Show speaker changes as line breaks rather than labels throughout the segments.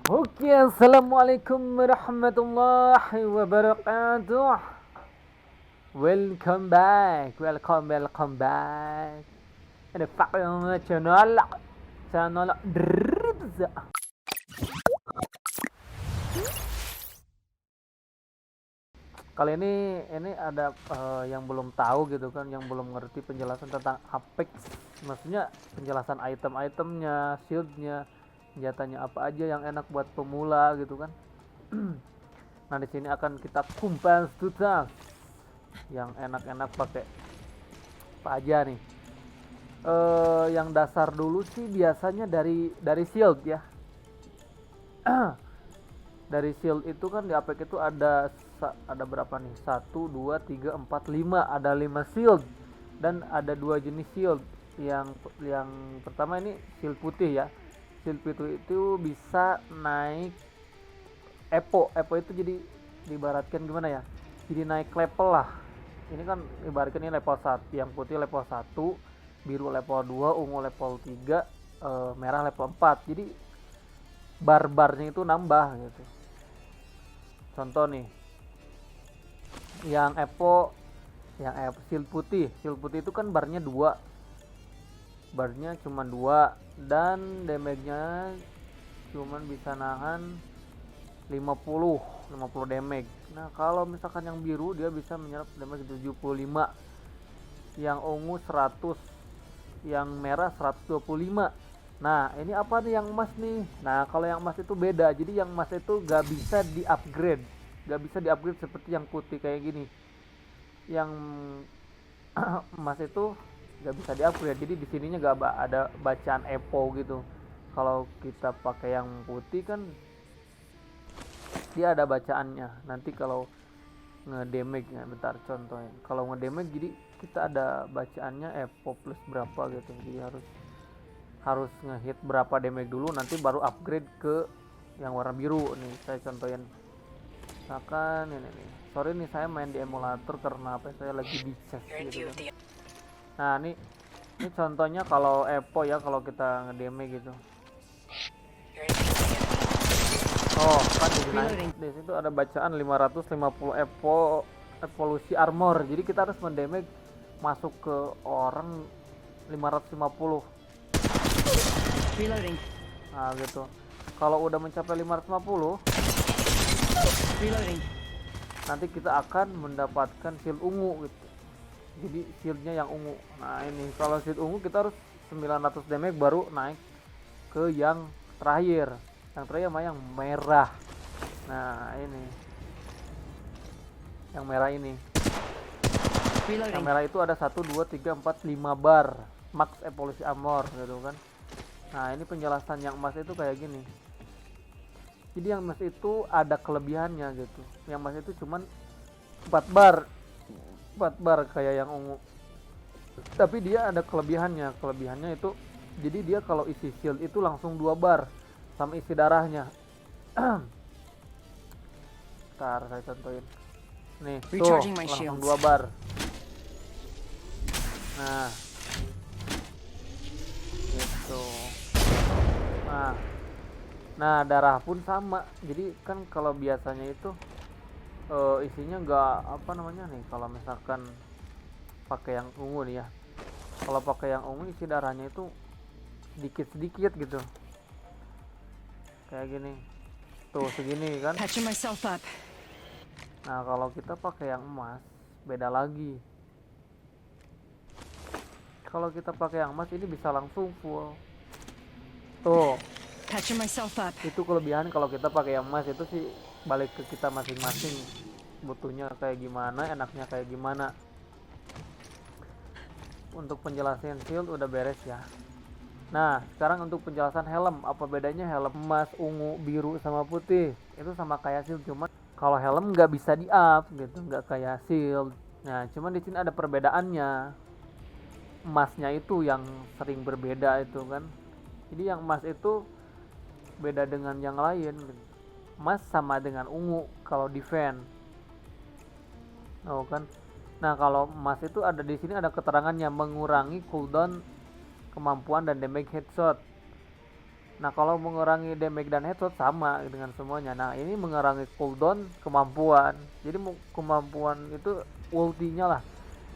Oke, assalamualaikum warahmatullahi wabarakatuh. Welcome back. Ada Fakir channel Drrrrza. Kali ini ada yang belum tahu gitu kan, yang belum ngerti penjelasan tentang Apex. Maksudnya penjelasan item-itemnya, shieldnya, senjatanya apa aja yang enak buat pemula gitu kan. Nah, di sini akan kita kupas tuntas yang enak-enak pakai apa aja nih. Yang dasar dulu sih biasanya dari shield ya. Dari shield itu kan di Apex itu ada berapa nih? Satu 2 3 4 5. Ada 5 shield dan ada dua jenis shield. Yang pertama ini shield putih ya. Shield putih itu bisa naik Epo itu jadi diibaratkan gimana ya? Jadi naik level lah. Ini kan ibaratkan ini level 1, yang putih level 1, biru level 2, ungu level 3, merah level 4. Jadi barbarnya itu nambah gitu. Contoh nih, yang Epo shield putih itu kan barnya 2. Barnya cuma 2 dan damage-nya cuman bisa nahan 50 damage. Nah, kalau misalkan yang biru dia bisa menyerap damage 75, yang ungu 100, yang merah 125. Nah, ini apa nih yang emas nih? Nah, kalau yang emas itu beda. Jadi yang emas itu gak bisa di-upgrade. Gak bisa di-upgrade seperti yang putih kayak gini. Yang emas itu gak bisa di-upgrade. Jadi di sininya gak ada bacaan Epo gitu. Kalau kita pakai yang putih kan dia ada bacaannya. Nanti kalau ngedamage ya, bentar contohnya. Kalau ngedamage jadi kita ada bacaannya Epo plus berapa gitu. Jadi harus ngehit berapa damage dulu, nanti baru upgrade ke yang warna biru nih. Saya contohin, misalkan ini nih, sorry nih saya main di emulator karena apa, saya lagi di chest gitu kan. Nah, ini contohnya kalau Epo ya, kalau kita ngedamage gitu. Oh, kan jadi naik. Di situ ada bacaan 550 evolusi armor. Jadi kita harus mendamage masuk ke orang 550.
Reloading.
Nah, gitu. Kalau udah mencapai 550,
Reloading.
nanti kita akan mendapatkan shield ungu gitu. Jadi shieldnya yang ungu. Nah, ini kalau shield ungu kita harus 900 damage baru naik ke yang terakhir. Yang terakhir sama yang merah. Nah, ini yang merah ini. Yang
Reloading.
merah itu ada 1 2 3 4 5 bar max evolusi armor gitu kan. Nah, ini penjelasan yang emas itu kayak gini. Jadi yang emas itu ada kelebihannya gitu. Yang emas itu cuman 4 bar. 4 bar kayak yang ungu. Tapi dia ada kelebihannya. Kelebihannya itu jadi dia kalau isi shield itu langsung 2 bar sama isi darahnya. Ntar saya contohin. Nih, tuh
Recharging my
langsung
shields.
2 bar. Nah, gitu. Nah, darah pun sama. Jadi kan kalau biasanya itu isinya nggak apa namanya nih, kalau misalkan pakai yang ungu nih ya. Kalau pakai yang ungu isi darahnya itu sedikit-sedikit gitu. Kayak gini. Tuh segini kan.
Patching myself up.
Nah, kalau kita pakai yang emas beda lagi. Kalau kita pakai yang emas ini bisa langsung full. Tuh,
Patching myself up.
itu kelebihan kalau kita pakai yang emas. Itu sih balik ke kita masing-masing, butuhnya kayak gimana, enaknya kayak gimana. Untuk penjelasan shield udah beres ya. Nah, sekarang untuk penjelasan helm, apa bedanya helm emas, ungu, biru sama putih? Itu sama kayak shield, cuman kalau helm nggak bisa di up gitu, nggak kayak shield. Nah, cuman di sini ada perbedaannya. Emasnya itu yang sering berbeda itu kan. Jadi yang emas itu beda dengan yang lain. Emas sama dengan ungu kalau defense. Oh kan. Nah, kalau emas itu ada di sini ada keterangannya, mengurangi cooldown, kemampuan dan damage headshot. Nah, kalau mengurangi damage dan headshot sama dengan semuanya. Nah, ini mengurangi cooldown kemampuan. Jadi kemampuan itu ultinya lah.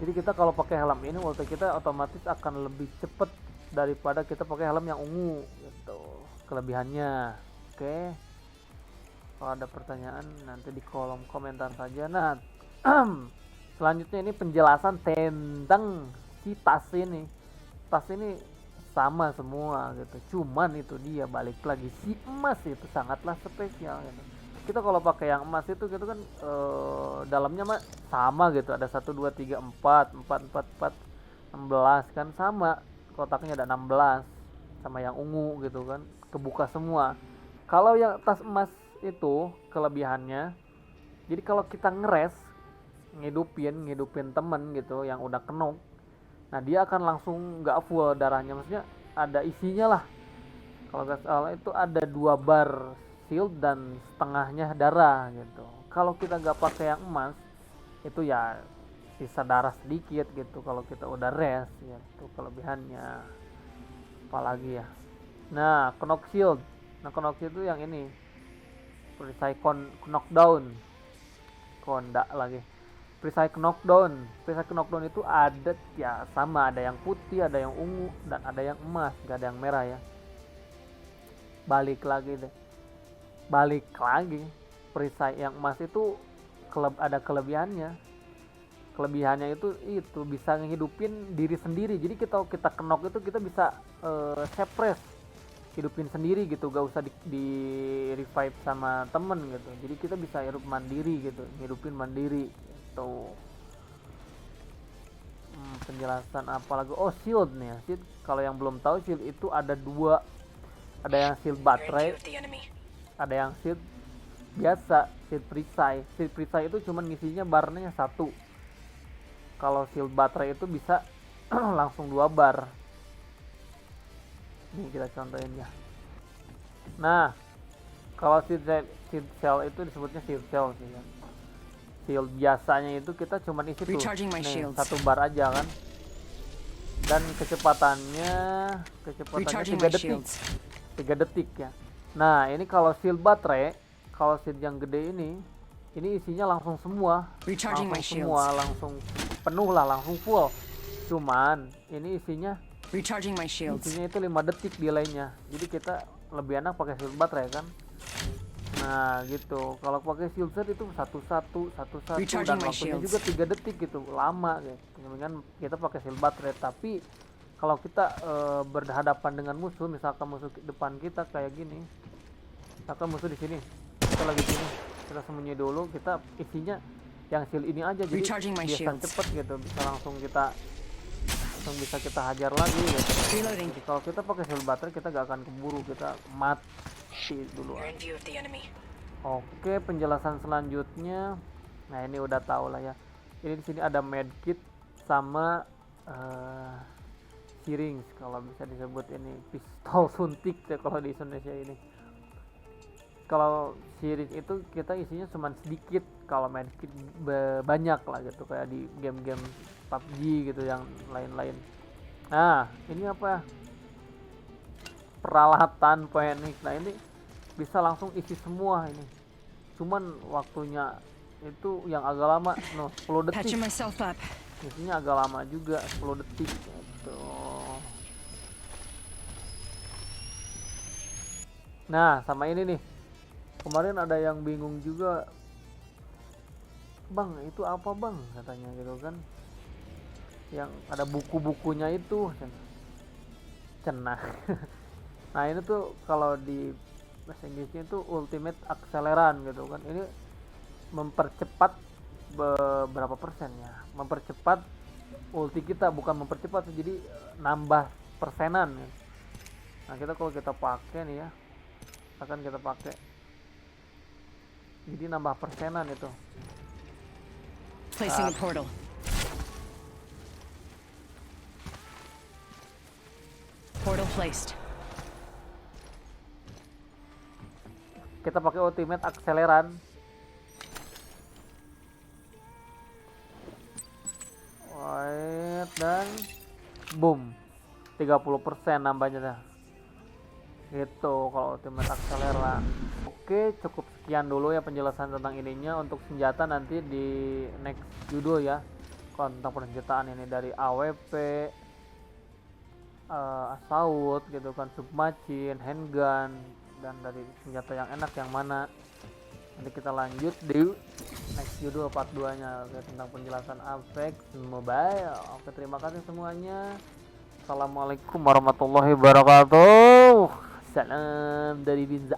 Jadi kita kalau pakai helm ini ulti kita otomatis akan lebih cepet daripada kita pakai helm yang ungu gitu. Kelebihannya. Oke. Kalau ada pertanyaan nanti di kolom komentar saja. Nah, selanjutnya ini penjelasan tentang si tas ini. Tas ini sama semua gitu, cuman itu dia balik lagi si emas itu sangatlah spesial gitu. Kita kalau pakai yang emas itu gitu kan dalamnya mah sama gitu, ada 1 2 3 4 4 4 4 16 kan, sama kotaknya ada 16 sama yang ungu gitu kan, kebuka semua. Kalau yang tas emas itu kelebihannya, jadi kalau kita ngeres ngidupin temen gitu yang udah kenok, nah dia akan langsung nggak full darahnya, maksudnya ada isinya lah. Kalau nggak salah itu ada 2 bar shield dan setengahnya darah gitu. Kalau kita nggak pakai yang emas itu ya sisa darah sedikit gitu kalau kita udah rest gitu, kelebihannya. Apalagi ya, nah knock shield. Nah knock shield itu yang ini perisai knockdown, kondak lagi. Perisai knockdown itu ada ya sama, ada yang putih, ada yang ungu, dan ada yang emas, gak ada yang merah ya. Balik lagi perisai yang emas itu ada kelebihannya. Kelebihannya itu bisa ngehidupin diri sendiri. Jadi kita knock itu kita bisa suppress, hidupin sendiri gitu, gak usah di revive sama temen gitu. Jadi kita bisa hidup mandiri gitu, hidupin mandiri. Tuh. Penjelasan apa lagi? Oh, shield nih ya. Shield, kalau yang belum tahu, shield itu ada dua. Ada yang shield baterai, ada yang shield biasa, shield perisai. Shield perisai itu cuma ngisinya barnya 1. Kalau shield baterai itu bisa langsung 2 bar. Ini kita contohin ya. Nah, kalau shield cell itu disebutnya shield cell sih ya. Shield biasanya itu kita cuma isi tuh nih, 1 bar aja kan, dan kecepatannya 3 detik ya. Nah ini kalau shield baterai, kalau shield yang gede ini isinya langsung semua, langsung penuh lah, langsung full. Cuman ini isinya itu 5 detik delaynya, jadi kita lebih enak pakai shield baterai kan. Nah gitu, kalau pakai shield set itu satu dan waktunya juga 3 detik gitu, lama gitu. Kemudian kita pakai shield baterai. Tapi kalau kita berhadapan dengan musuh, misalkan musuh depan kita kayak gini, misalkan musuh di sini, kita lagi gini, kita sembunyi dulu, kita isinya yang shield ini aja, jadi biasa cepet gitu, bisa kita hajar lagi gitu. Jadi kalau kita pakai shield baterai kita gak akan keburu, kita mati dulu. Oke, penjelasan selanjutnya. Nah, ini udah tahu lah ya. Ini di sini ada medkit sama syringe, kalau bisa disebut ini pistol suntik ya kalau di Indonesia ini. Kalau syringe itu kita isinya cuma sedikit, kalau medkit banyak lah gitu, kayak di game-game PUBG gitu yang lain-lain. Nah, ini apa? Peralatan panik. Nah, ini bisa langsung isi semua ini, cuman waktunya itu yang agak lama, 10 detik. Isinya agak lama juga, 10 detik gitu. Nah sama ini nih, kemarin ada yang bingung juga, bang itu apa bang, katanya gitu kan, yang ada buku-bukunya itu cenah. Nah ini tuh kalau di bahasa Inggrisnya itu ultimate acceleran gitu kan. Ini mempercepat berapa persen ya, mempercepat ulti kita, bukan mempercepat, jadi nambah persenan ya. Nah kita kalau kita pakai nih ya, akan kita pakai, jadi nambah persenan itu.
Placing a portal. Portal placed.
Kita pakai ultimate acceleran. Wait, dan boom, 30% nambahnya dah. Gitu kalau Ultimate Accelera. Oke, cukup sekian dulu ya penjelasan tentang ininya. Untuk senjata nanti di next judul ya. Kalau tentang persenjataan ini dari AWP, assault gitu kan, submachine, handgun, dan dari senjata yang enak yang mana. Nanti kita lanjut di next judul part 2 nya tentang penjelasan Apex Mobile. Oke, terima kasih semuanya. Assalamualaikum warahmatullahi wabarakatuh. Salam dari Binza.